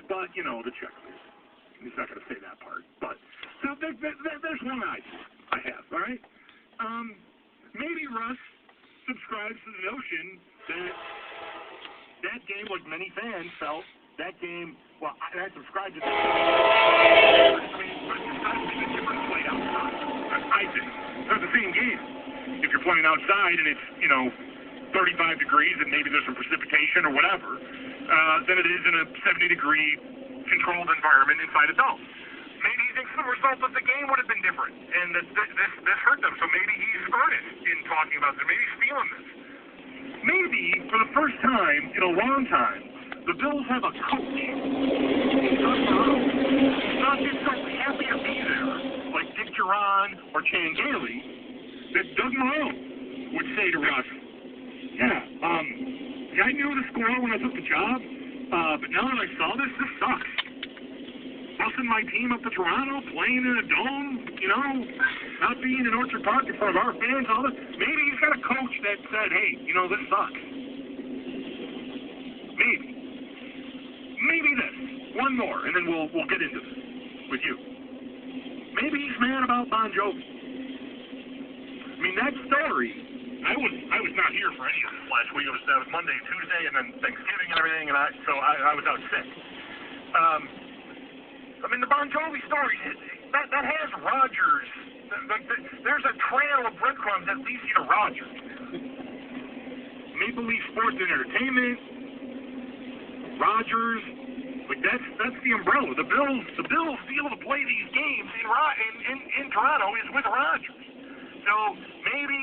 but, the checklist. He's not going to say that part. But, so there's one I have, all right? Maybe Russ subscribes to the notion that game, like many fans felt, that game, well, I subscribe to that. I mean, but it's not a different play outside. I think. They're the same game. If you're playing outside and it's, 35 degrees and maybe there's some precipitation or whatever, than it is in a 70-degree controlled environment inside a dome. Maybe he thinks the result of the game would have been different, and this hurt them, so maybe he's earnest in talking about this. Maybe he's feeling this. Maybe, for the first time in a long time, the Bills have a coach. He's not just so happy to be there, like Dick Duran or Chan Gailey, that Doug Marone would say to Russ, I knew the score when I took the job, but now that I saw this sucks. Busing my team up to Toronto, playing in a dome, not being in Orchard Park in front of our fans, all this. Maybe he's got a coach that said, hey, this sucks. Maybe this. One more, and then we'll get into this with you. Maybe he's mad about Bon Jovi. I mean, that story, I was not here for any of this last week. That was Monday, Tuesday, and then Thanksgiving and everything, and so I was out sick. The Bon Jovi story, that has Rogers. There's a trail of breadcrumbs that leads you to Rogers. Maple Leaf Sports and Entertainment, Rogers, that's the umbrella. The Bills be able to play these games in Toronto is with Rogers. So maybe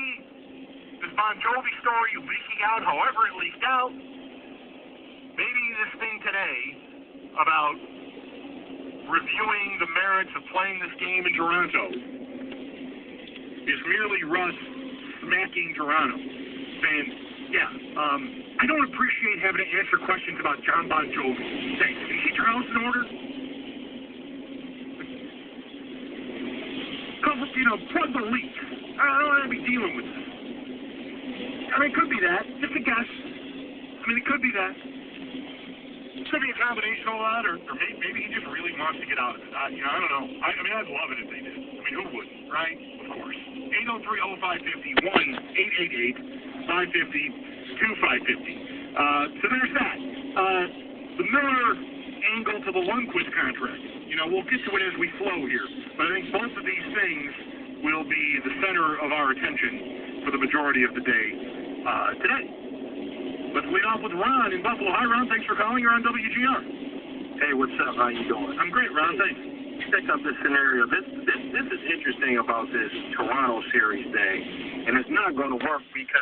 this Bon Jovi story leaking out, however it leaked out, maybe this thing today about reviewing the merits of playing this game in Toronto is merely Russ smacking Toronto, saying, I don't appreciate having to answer questions about John Bon Jovi. Thanks. Can you get your house in order? Plug the leak. I don't want to be dealing with this. It could be that. Just a guess. It could be that. It could be a combination of all that, or maybe he just really wants to get out of it. I don't know. I'd love it if they did. Who wouldn't, right? Of course. 803-0550, 1-888-550-2550. So there's that. The Miller angle to the Lundqvist contract. We'll get to it as we flow here. But I think both of these things will be the center of our attention for the majority of the day today. Let's lead off with Ron in Buffalo. Hi, Ron. Thanks for calling. You're on WGR. Hey, what's up? How you doing? I'm great, Ron. Thanks. Check out this scenario. This is interesting about this Toronto series day, and it's not going to work because